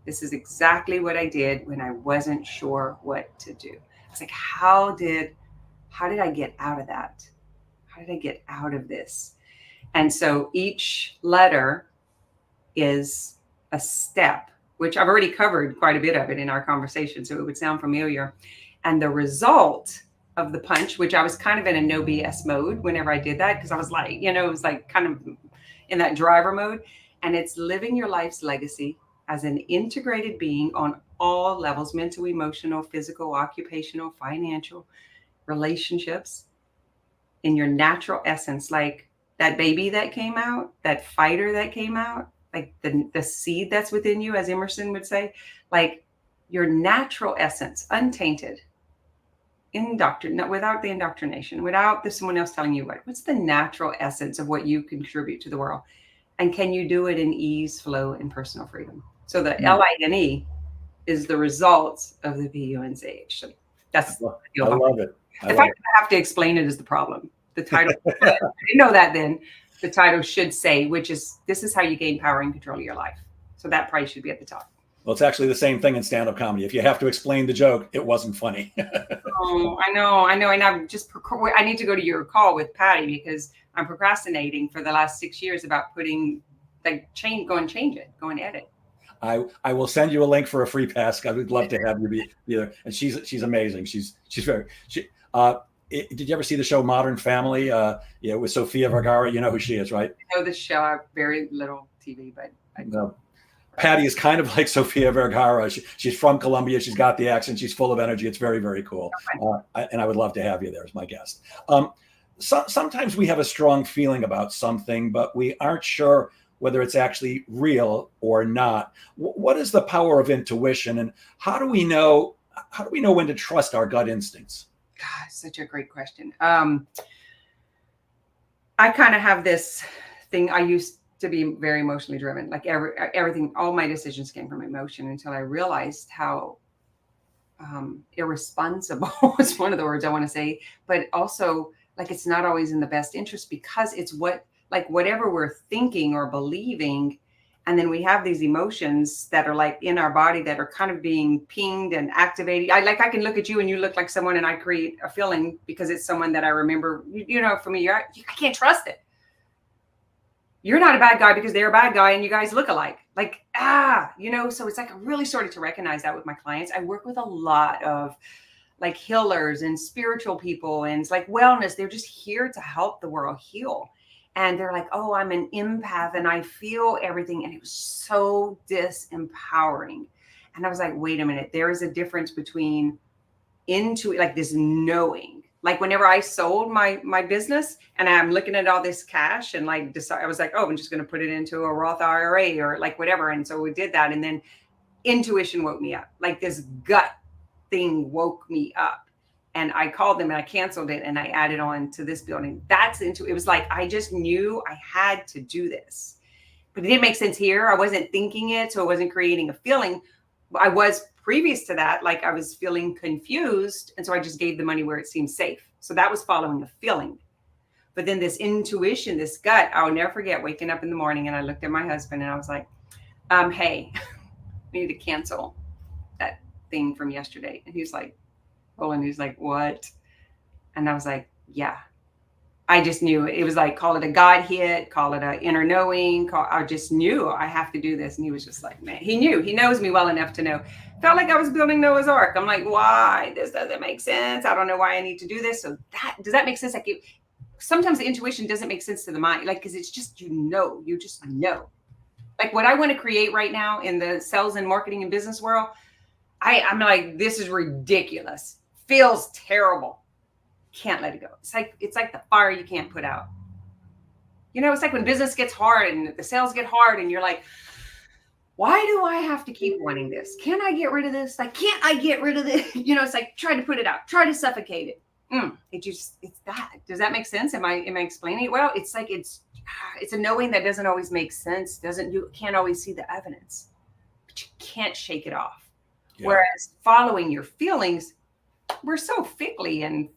This is exactly what I did when I wasn't sure what to do. I was like, how did I get out of that? How did I get out of this? And so each letter is a step, which I've already covered quite a bit of it in our conversation, so it would sound familiar. And the result of the punch, which I was kind of in a no BS mode whenever I did that, because I was like, it was like kind of in that driver mode. And it's living your life's legacy as an integrated being on all levels: mental, emotional, physical, occupational, financial, relationships, in your natural essence, like that baby that came out, that fighter that came out, like the seed that's within you, as Emerson would say, like your natural essence, untainted, without the indoctrination, without someone else telling you what's the natural essence of what you contribute to the world. And can you do it in ease, flow, and personal freedom? So the LINE is the results of the PUNCH. So that's I love it. The fact that I have to explain it is the problem. The title, I didn't know that then. The title should say, this is how you gain power and control of your life. So that probably should be at the top. Well, it's actually the same thing in stand-up comedy. If you have to explain the joke, it wasn't funny. Oh, I know. And I need to go to your call with Patty because I'm procrastinating for the last 6 years about putting go and edit. I will send you a link for a free pass. I would love to have you be there. And she's amazing. She's very. Did you ever see the show Modern Family? With Sofia Vergara. You know who she is, right? I know the show. I have very little TV, but I know. Patty is kind of like Sofia Vergara. She's from Colombia. She's got the accent. She's full of energy. It's very, very cool. And I would love to have you there as my guest. Sometimes we have a strong feeling about something, but we aren't sure whether it's actually real or not. What is the power of intuition, and how do we know when to trust our gut instincts? God, such a great question. I kind of have this thing. I used to be very emotionally driven. Like everything, all my decisions came from emotion until I realized how irresponsible is one of the words I want to say, but also like it's not always in the best interest because it's whatever we're thinking or believing. And then we have these emotions that are like in our body that are kind of being pinged and activated. I can look at you and you look like someone and I create a feeling because it's someone that I remember, for me, I can't trust it. You're not a bad guy because they're a bad guy and you guys look alike. So it's like I really started to recognize that with my clients. I work with a lot of like healers and spiritual people and it's like wellness. They're just here to help the world heal. And they're like, oh, I'm an empath and I feel everything. And it was so disempowering. And I was like, wait a minute, there is a difference between like this knowing. Like whenever I sold my business and I'm looking at all this cash and I was like, oh, I'm just going to put it into a Roth IRA or like whatever. And so we did that. And then intuition woke me up. Like this gut thing woke me up. And I called them and I canceled it and I added on to this building. It was like, I just knew I had to do this, but it didn't make sense here. I wasn't thinking it. So I wasn't creating a feeling. I was previous to that. Like I was feeling confused. And so I just gave the money where it seemed safe. So that was following a feeling. But then this intuition, this gut, I'll never forget waking up in the morning and I looked at my husband and I was like, hey, we need to cancel that thing from yesterday. And he's like, he's like, what? And I was like, yeah, I just knew it was like, call it a God hit, call it a inner knowing. I just knew I have to do this. And he was just like, man, he knows me well enough to know. Felt like I was building Noah's Ark. I'm like, why? This doesn't make sense. I don't know why I need to do this. So does that make sense? Like sometimes the intuition doesn't make sense to the mind. Like, cause it's just, you just know. Like what I want to create right now in the sales and marketing and business world, I'm like, this is ridiculous. Feels terrible. Can't let it go. It's like the fire you can't put out. It's like when business gets hard and the sales get hard and you're like, why do I have to keep wanting this? Can I get rid of this? Like, can't I get rid of this? It's like, try to put it out, try to suffocate it. It's that. Does that make sense? Am I explaining it well? It's like, it's a knowing that doesn't always make sense. You can't always see the evidence, but you can't shake it off. Yeah. Whereas following your feelings, we're so fickly and,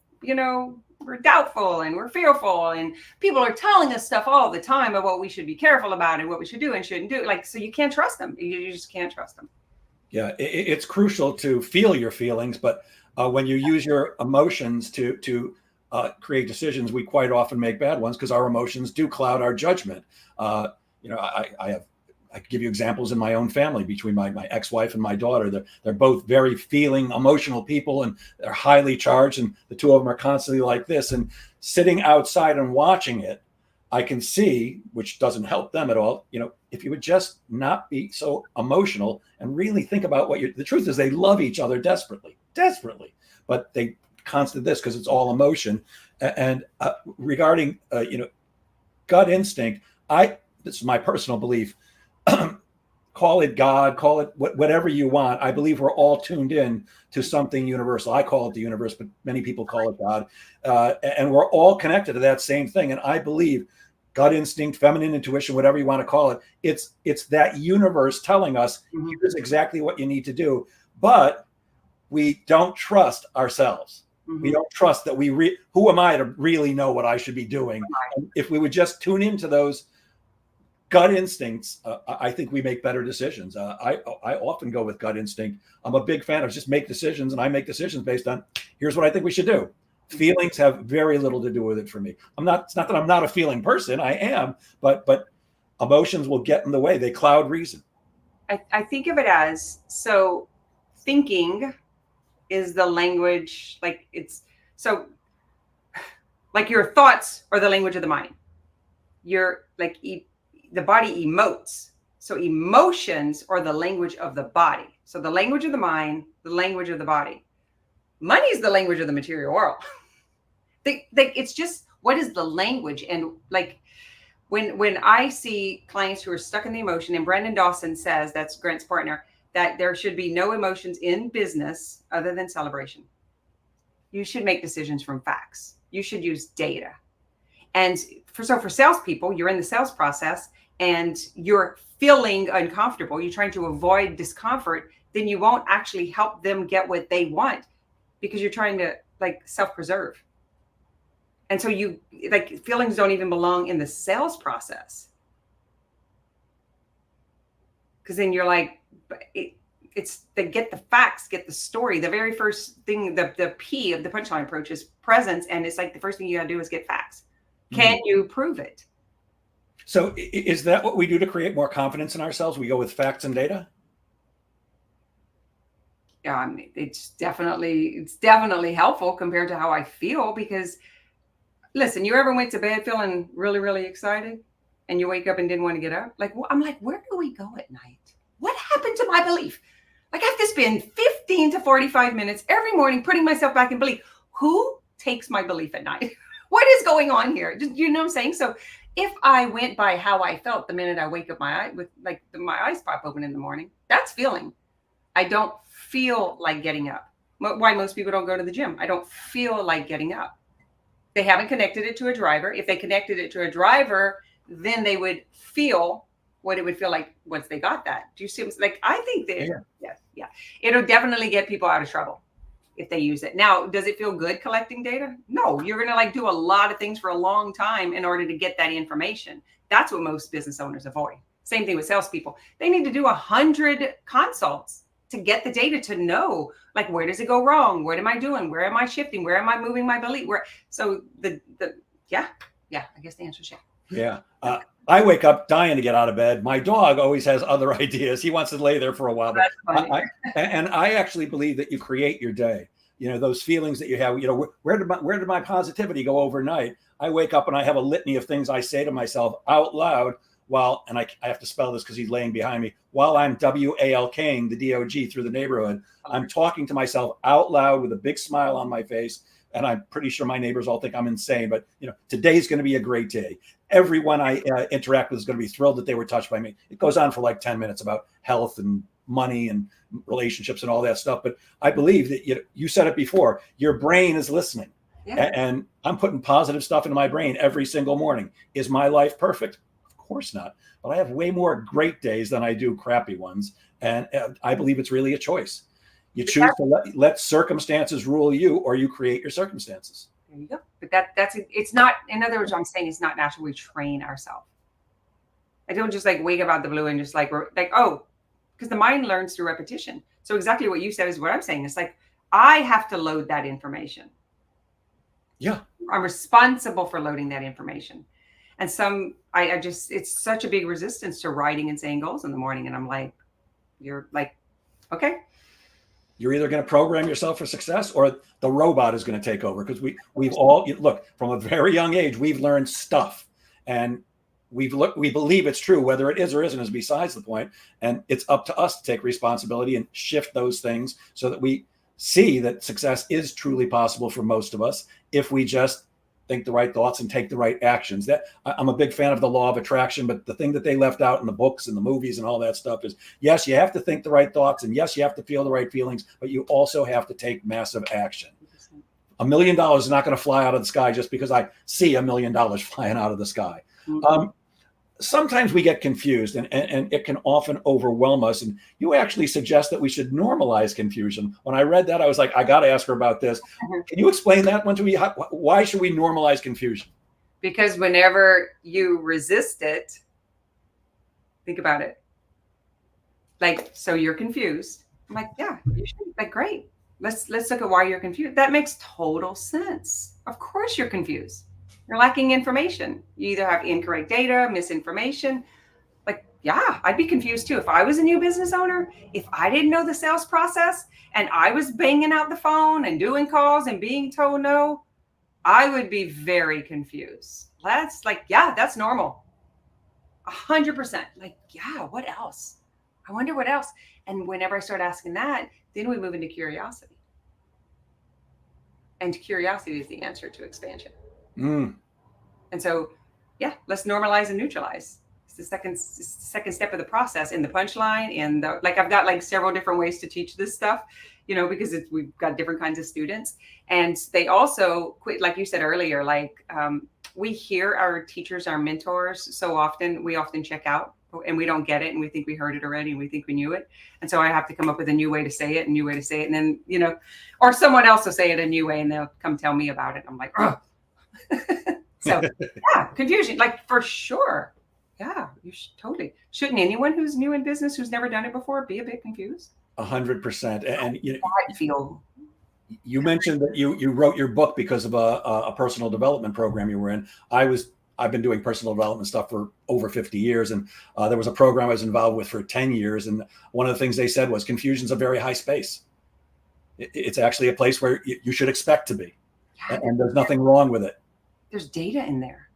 we're doubtful and we're fearful, and people are telling us stuff all the time about what we should be careful about and what we should do and shouldn't do. Like, so you can't trust them. You just can't trust them. Yeah, it's crucial to feel your feelings, but when you use your emotions to create decisions, we quite often make bad ones because our emotions do cloud our judgment. I could give you examples in my own family between my ex-wife and my daughter. They're both very feeling, emotional people, and they're highly charged. And the two of them are constantly like this. And sitting outside and watching it, I can see, which doesn't help them at all. If you would just not be so emotional and really think about the truth is they love each other desperately, but they constantly this because it's all emotion. And regarding, gut instinct, this is my personal belief. Call it God, call it whatever you want. I believe we're all tuned in to something universal. I call it the universe, but many people call it God. And we're all connected to that same thing. And I believe gut instinct, feminine intuition, whatever you want to call it, it's that universe telling us here's exactly what you need to do. But we don't trust ourselves. We don't trust that who am I to really know what I should be doing? And if we would just tune into those gut instincts, I think we make better decisions. I often go with gut instinct. I'm a big fan of just make decisions, and I make decisions based on here's what I think we should do. Feelings have very little to do with it for me. It's not that I'm not a feeling person. I am, but emotions will get in the way. They cloud reason. I think of it as, so thinking is the language, like your thoughts are the language of the mind. The body emotes. So emotions are the language of the body. So the language of the mind, the language of the body. Money is the language of the material world. It's just, what is the language? And like when I see clients who are stuck in the emotion, and Brendan Dawson says, that's Grant's partner, that there should be no emotions in business other than celebration. You should make decisions from facts. You should use data. And for salespeople, you're in the sales process and you're feeling uncomfortable, you're trying to avoid discomfort, then you won't actually help them get what they want because you're trying to self-preserve. And so feelings don't even belong in the sales process. Because then you're it's to get the facts, get the story. The very first thing, the P of the punchline approach is presence. And it's the first thing you got to do is get facts. Can you prove it? So is that what we do to create more confidence in ourselves? We go with facts and data? It's definitely helpful compared to how I feel, because listen, you ever went to bed feeling really, really excited and you wake up and didn't want to get up? I'm like, where do we go at night? What happened to my belief? I have to spend 15 to 45 minutes every morning putting myself back in belief. Who takes my belief at night? What is going on here? You know what I'm saying? So if I went by how I felt the minute I wake up my eyes pop open in the morning, that's feeling. I don't feel like getting up. Why most people don't go to the gym. I don't feel like getting up. They haven't connected it to a driver. If they connected it to a driver, then they would feel what it would feel like once they got that. Do you see? I think that, yeah. It'll definitely get people out of trouble if they use it. Now, does it feel good collecting data? No, you're going to do a lot of things for a long time in order to get that information. That's what most business owners avoid. Same thing with salespeople. They need to do 100 consults to get the data to know, where does it go wrong? What am I doing? Where am I shifting? Where am I moving my belief? I guess the answer is yeah. Yeah. I wake up dying to get out of bed. My dog always has other ideas. He wants to lay there for a while. That's funny. I actually believe that you create your day. Those feelings that you have, where did my positivity go overnight? I wake up and I have a litany of things I say to myself out loud and I have to spell this because he's laying behind me, while I'm WALKing the DOG through the neighborhood. I'm talking to myself out loud with a big smile on my face. And I'm pretty sure my neighbors all think I'm insane, but today's going to be a great day. Everyone I interact with is going to be thrilled that they were touched by me. It goes on for 10 minutes about health and money and relationships and all that stuff. But I believe that you said it before, your brain is listening. Yeah. And I'm putting positive stuff into my brain every single morning. Is my life perfect? Of course not. But I have way more great days than I do crappy ones. And I believe it's really a choice. You choose to let circumstances rule you, or you create your circumstances. There you go. But it's not, in other words, I'm saying it's not natural. We train ourselves. I don't just like wake up out the blue and just like, oh, because the mind learns through repetition. So exactly what you said is what I'm saying. It's like, I have to load that information. Yeah. I'm responsible for loading that information. And it's such a big resistance to writing and saying goals in the morning. And I'm like, you're like, okay. You're either going to program yourself for success, or the robot is going to take over. Because we've all, look, from a very young age, we've learned stuff, and we believe it's true. Whether it is or isn't is besides the point. And it's up to us to take responsibility and shift those things so that we see that success is truly possible for most of us if we just think the right thoughts and take the right actions. That I'm a big fan of the law of attraction, but the thing that they left out in the books and the movies and all that stuff is, yes, you have to think the right thoughts, and yes, you have to feel the right feelings, but you also have to take massive action. $1 million is not going to fly out of the sky just because I see $1 million flying out of the sky. Mm-hmm. Sometimes we get confused, and it can often overwhelm us. And you actually suggest that we should normalize confusion. When I read that, I was like, I got to ask her about this. Can you explain that one to me? Why should we normalize confusion? Because whenever you resist it, think about it. Like, so you're confused. I'm like, yeah, you should. Like, great. Let's look at why you're confused. That makes total sense. Of course you're confused. You're lacking information. You either have incorrect data, misinformation. Like, yeah, I'd be confused too. If I was a new business owner, if I didn't know the sales process and I was banging out the phone and doing calls and being told no, I would be very confused. That's like, yeah, that's normal. 100%. Like, yeah, what else? I wonder what else. And whenever I start asking that, then we move into curiosity. And curiosity is the answer to expansion. Mm. And so, yeah, let's normalize and neutralize. It's the second step of the process in the punchline. And like, I've got like several different ways to teach this stuff, because we've got different kinds of students, and they also quit. Like you said earlier, like we hear our teachers, our mentors so often, we often check out and we don't get it. And we think we heard it already and we think we knew it. And so I have to come up with a new way to say it, And then, or someone else will say it a new way and they'll come tell me about it. I'm like, oh. So yeah, confusion, like for sure. Yeah, you should totally. Shouldn't anyone who's new in business, who's never done it before, be a bit confused? 100%. And you mentioned that you wrote your book because of a personal development program you were in. I've been doing personal development stuff for over 50 years. And there was a program I was involved with for 10 years. And one of the things they said was confusion's a very high space. It's actually a place where you should expect to be. Yeah, and there's nothing wrong with it. There's data in there.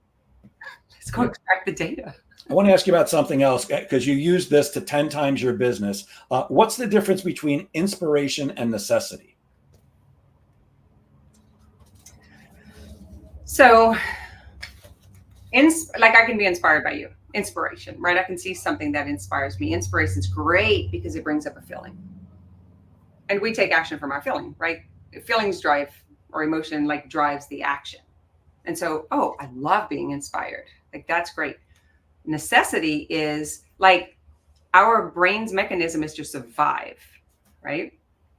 Let's go extract the data. I want to ask you about something else, because you use this to 10 times your business. What's the difference between inspiration and necessity? So, like I can be inspired by you. Inspiration, right? I can see something that inspires me. Inspiration is great because it brings up a feeling. And we take action from our feeling, right? Feelings drive, or emotion like drives the action. And so, oh, I love being inspired. Like, that's great. Necessity is like our brain's mechanism is to survive, right?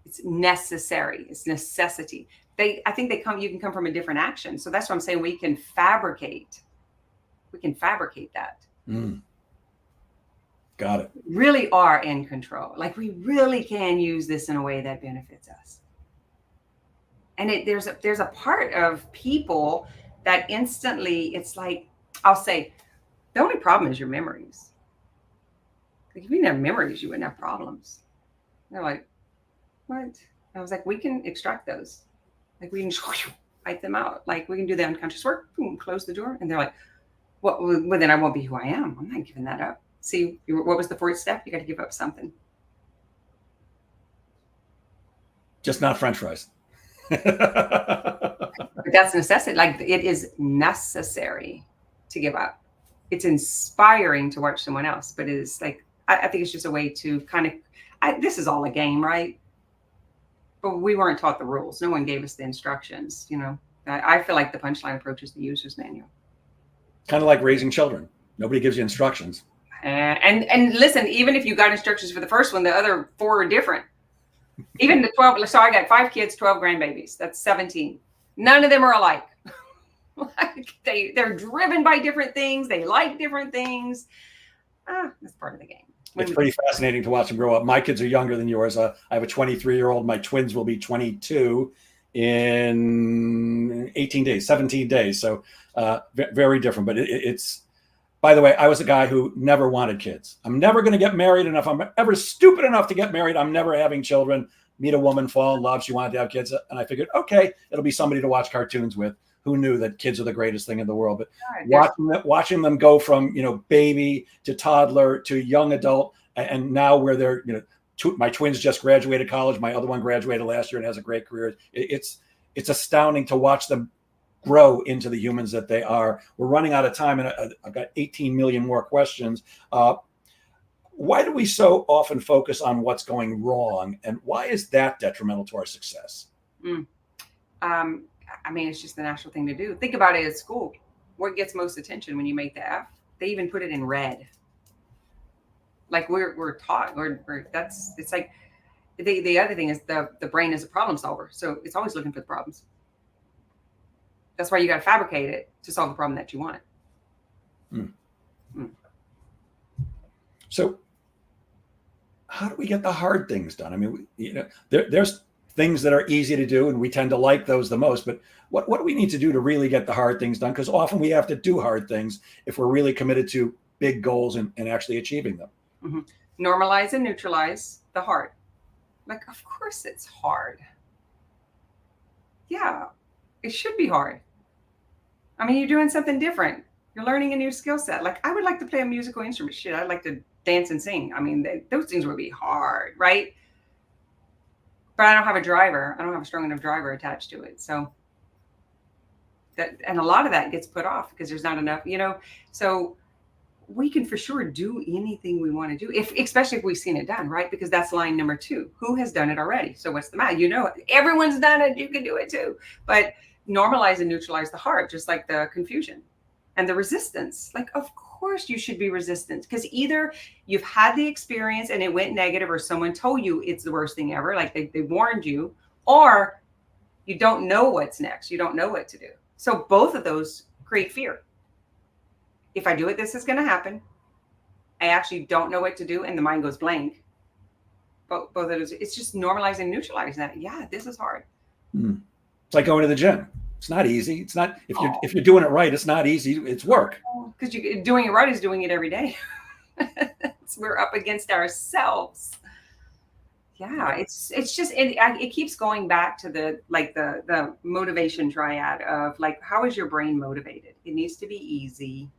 It's necessary. It's necessity. I think you can come from a different action. So that's what I'm saying. We can fabricate that. Mm. Got it. We really are in control. Like, we really can use this in a way that benefits us. And there's a part of people that instantly, it's like, I'll say, the only problem is your memories. Like, if you didn't have memories, you wouldn't have problems. And they're like, what? And I was like, we can extract those. Like, we can wipe them out. Like, we can do the unconscious work, boom, close the door. And they're like, well, then I won't be who I am. I'm not giving that up. See, what was the fourth step? You got to give up something. Just not French fries. But that's necessity. Like, it is necessary to give up. It's inspiring to watch someone else, but it is like, I think it's just a way to kind of, this is all a game, right? But we weren't taught the rules. No one gave us the instructions, I feel like the punchline approach is the user's manual. Kind of like raising children. Nobody gives you instructions. And listen, even if you got instructions for the first one, the other 4 are different. Even the 12. So I got 5 kids, 12 grandbabies. That's 17. None of them are alike. Like they're driven by different things. They like different things. That's part of the game. It's pretty fascinating to watch them grow up. My kids are younger than yours. I have a 23-year-old. My twins will be 22 in 18 days, 17 days. So very different. But it's, by the way, I was a guy who never wanted kids. I'm never going to get married. And if I'm ever stupid enough to get married, I'm never having children. Meet a woman, fall in love. She wanted to have kids. And I figured, okay, it'll be somebody to watch cartoons with. Who knew that kids are the greatest thing in the world? But watching them go from, baby to toddler to young adult, and now where they're, my twins just graduated college. My other one graduated last year and has a great career. It's astounding to watch them grow into the humans that they are. We're running out of time, and I've got 18 million more questions. Why do we so often focus on what's going wrong, and why is that detrimental to our success? I mean, it's just the natural thing to do. Think about it at school. What gets most attention when you make the F? They even put it in red. Like we're taught, it's like the other thing is the brain is a problem solver. So it's always looking for the problems. That's why you got to fabricate it to solve the problem that you want. So how do we get the hard things done? I mean, there's things that are easy to do, and we tend to like those the most. But what do we need to do to really get the hard things done? Because often we have to do hard things if we're really committed to big goals and actually achieving them. Mm-hmm. Normalize and neutralize the hard. Like, of course it's hard. Yeah, it should be hard. I mean, you're doing something different. You're learning a new skill set. Like, I would like to play a musical instrument. Shit, I'd like to dance and sing. I mean, those things would be hard, right? But I don't have a driver. I don't have a strong enough driver attached to it. So and a lot of that gets put off because there's not enough, so we can for sure do anything we want to do, especially if we've seen it done, right? Because that's line number 2. Who has done it already? So what's the matter? Everyone's done it. You can do it too. But normalize and neutralize the hard, just like the confusion and the resistance. Like, of course you should be resistant, because either you've had the experience and it went negative, or someone told you it's the worst thing ever, like they warned you, or you don't know what's next. You don't know what to do. So both of those create fear. If I do it, this is going to happen. I actually don't know what to do, and the mind goes blank. Both of those, it's just normalizing and neutralizing that. Yeah, this is hard. It's like going to the gym. It's not easy. It's not, if you're doing it right, it's not easy. It's work. Because doing it right is doing it every day. So we're up against ourselves. Yeah, it's just it keeps going back to the motivation triad of, like, how is your brain motivated? It needs to be easy.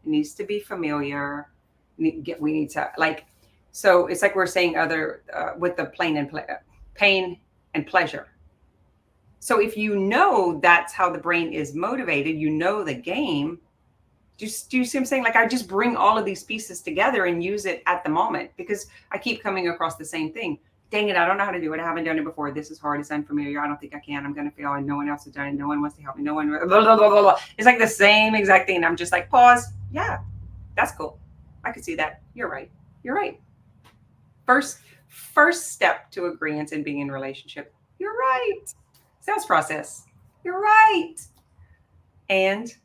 It needs to be familiar. We need to, like, so it's like we're saying with the pain and pleasure. So if that's how the brain is motivated, the game. Do you see what I'm saying? Like, I just bring all of these pieces together and use it at the moment, because I keep coming across the same thing. Dang it, I don't know how to do it. I haven't done it before. This is hard. It's unfamiliar. I don't think I can. I'm going to fail. And no one else has done it. No one wants to help me. No one, blah, blah, blah, blah, blah. It's like the same exact thing. And I'm just like, pause. Yeah, that's cool. I can see that. You're right. You're right. First step to agreement and being in a relationship. You're right. Sales process. You're right. And as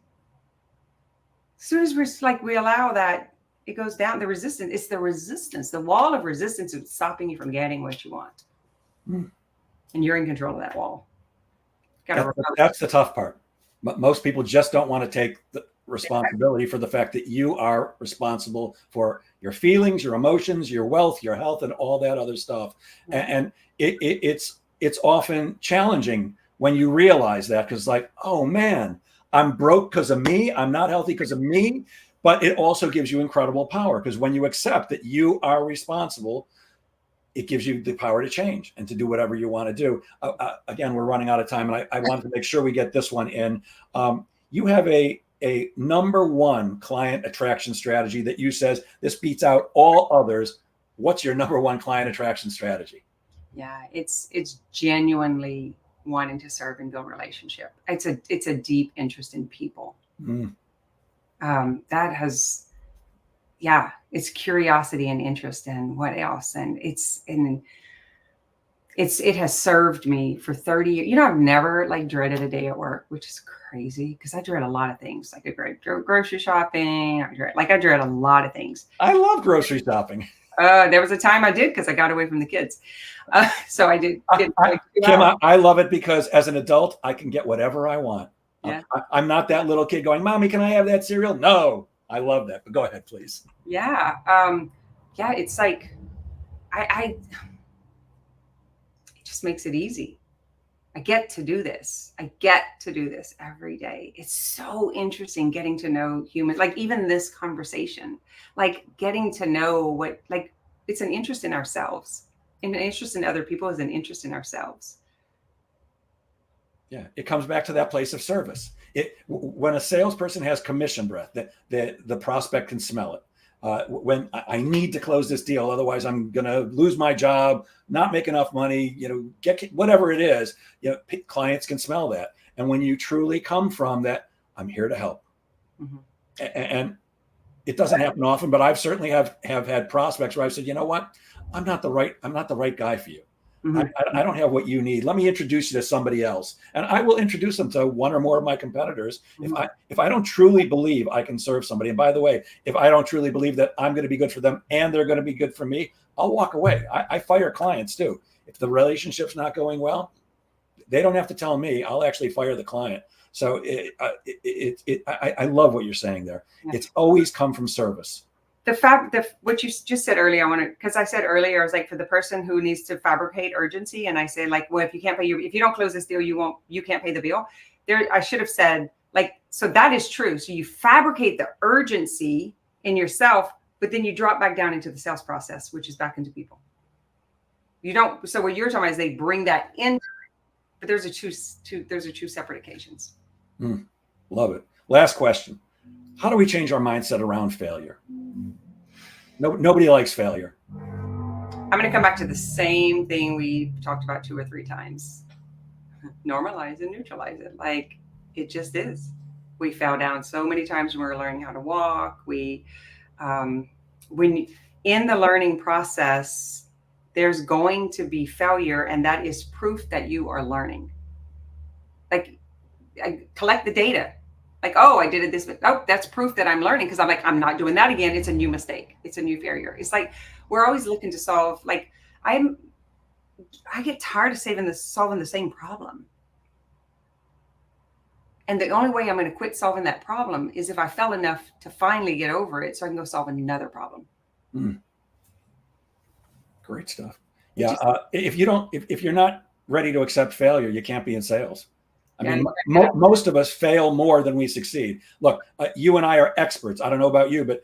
soon as we allow that, it goes down. The resistance. It's the resistance. The wall of resistance is stopping you from getting what you want. And you're in control of that wall. That's the tough part. Most people just don't want to take the responsibility for the fact that you are responsible for your feelings, your emotions, your wealth, your health, and all that other stuff. And it's often challenging when you realize that, because, like, oh man, I'm broke because of me. I'm not healthy because of me. But it also gives you incredible power, because when you accept that you are responsible, it gives you the power to change and to do whatever you want to do. Again, we're running out of time, and I wanted to make sure we get this one in. You have a number 1 client attraction strategy that you says this beats out all others. What's your number 1 client attraction strategy? Yeah, it's genuinely wanting to serve and build relationship. It's a deep interest in people. it's curiosity and interest, and what else? And it's it has served me for 30 years. You know, I've never like dreaded a day at work, which is crazy because I dread a lot of things. Like I dread grocery shopping. I dread a lot of things. I love grocery shopping. There was a time I did because I got away from the kids. So I did. Kim, I love it because as an adult, I can get whatever I want. Yeah. I'm not that little kid going, Mommy, can I have that cereal? No, I love that. But go ahead, please. Yeah. Yeah. It's like, it just makes it easy. I get to do this. Every day. It's so interesting getting to know humans, like even this conversation, like getting to know what, like it's an interest in ourselves, and an interest in other people is an interest in ourselves. Yeah, it comes back to that place of service. When a salesperson has commission breath, the prospect can smell it. When I need to close this deal, otherwise I'm going to lose my job, not make enough money, get whatever it is, clients can smell that. And when you truly come from that, I'm here to help. Mm-hmm. And it doesn't happen often, but I've certainly have had prospects where I've said, you know what, I'm not the right guy for you. Mm-hmm. I don't have what you need. Let me introduce you to somebody else. And I will introduce them to one or more of my competitors. Mm-hmm. If I don't truly believe I can serve somebody, and by the way, if I don't truly believe that I'm going to be good for them and they're going to be good for me, I'll walk away. I fire clients too. If the relationship's not going well, they don't have to tell me. I'll actually fire the client. So I love what you're saying there. Yeah. It's always come from service. What you just said earlier, because I said earlier, I was like, for the person who needs to fabricate urgency, and I say like, well, if you don't close this deal, you can't pay the bill. I should have said like, so that is true. So you fabricate the urgency in yourself, but then you drop back down into the sales process, which is back into people. You don't. So what you're talking about is they bring that in, but those are two separate occasions. Love it. Last question. How do we change our mindset around failure? Nobody likes failure. I'm going to come back to the same thing we talked about 2 or 3 times. Normalize and neutralize it. Like it just is. We fell down so many times when we were learning how to walk. When in the learning process, there's going to be failure, and that is proof that you are learning. Like I collect the data. Like, oh, I did it this way. Oh, that's proof that I'm learning, because I'm not doing that again. It's a new mistake. It's a new failure. It's like we're always looking to solve. Like I get tired of solving the same problem. And the only way I'm going to quit solving that problem is if I fell enough to finally get over it, so I can go solve another problem. Great stuff. Yeah. If you're not ready to accept failure, you can't be in sales. I mean, most of us fail more than we succeed. Look, you and I are experts. I don't know about you, but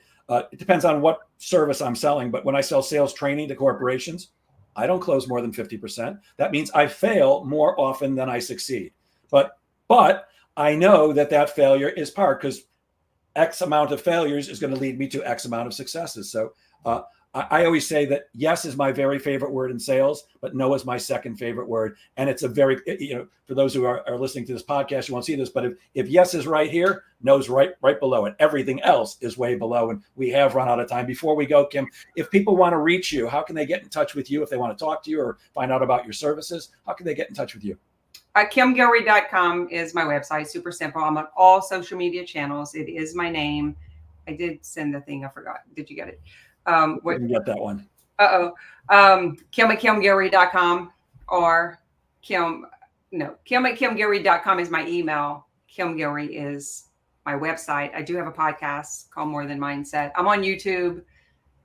it depends on what service I'm selling. But when I sell sales training to corporations, I don't close more than 50%. That means I fail more often than I succeed. But I know that failure is part, because X amount of failures is going to lead me to X amount of successes. So I always say that yes is my very favorite word in sales, but no is my second favorite word. And it's a very, for those who are listening to this podcast, you won't see this, but if yes is right here, no's right below it. Everything else is way below. And we have run out of time. Before we go, Kim, if people want to reach you, how can they get in touch with you? If they want to talk to you or find out about your services, how can they get in touch with you? KimGuillory.com is my website. Super simple. I'm on all social media channels. It is my name. I did send the thing. I forgot. Did you get it? Didn't get that one. Kim at KimGuillory.com, or Kim at KimGuillory.com is my email. Kim Guillory is my website. I do have a podcast called More Than Mindset. I'm on YouTube.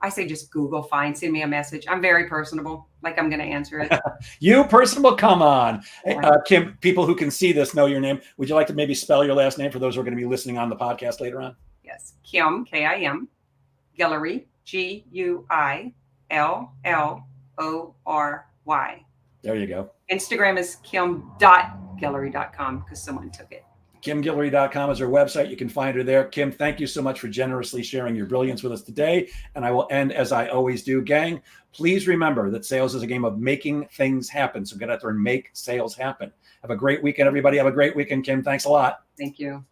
I say just Google, send me a message. I'm very personable. Like I'm going to answer it. You personable? Come on. Kim, people who can see this know your name. Would you like to maybe spell your last name for those who are going to be listening on the podcast later on? Yes. Kim, Kim, Guillory, Guillory. There you go. Instagram is kim.guillory.com, because someone took it. KimGuillory.com is her website. You can find her there. Kim, thank you so much for generously sharing your brilliance with us today. And I will end as I always do. Gang, please remember that sales is a game of making things happen. So get out there and make sales happen. Have a great weekend, everybody. Have a great weekend, Kim. Thanks a lot. Thank you.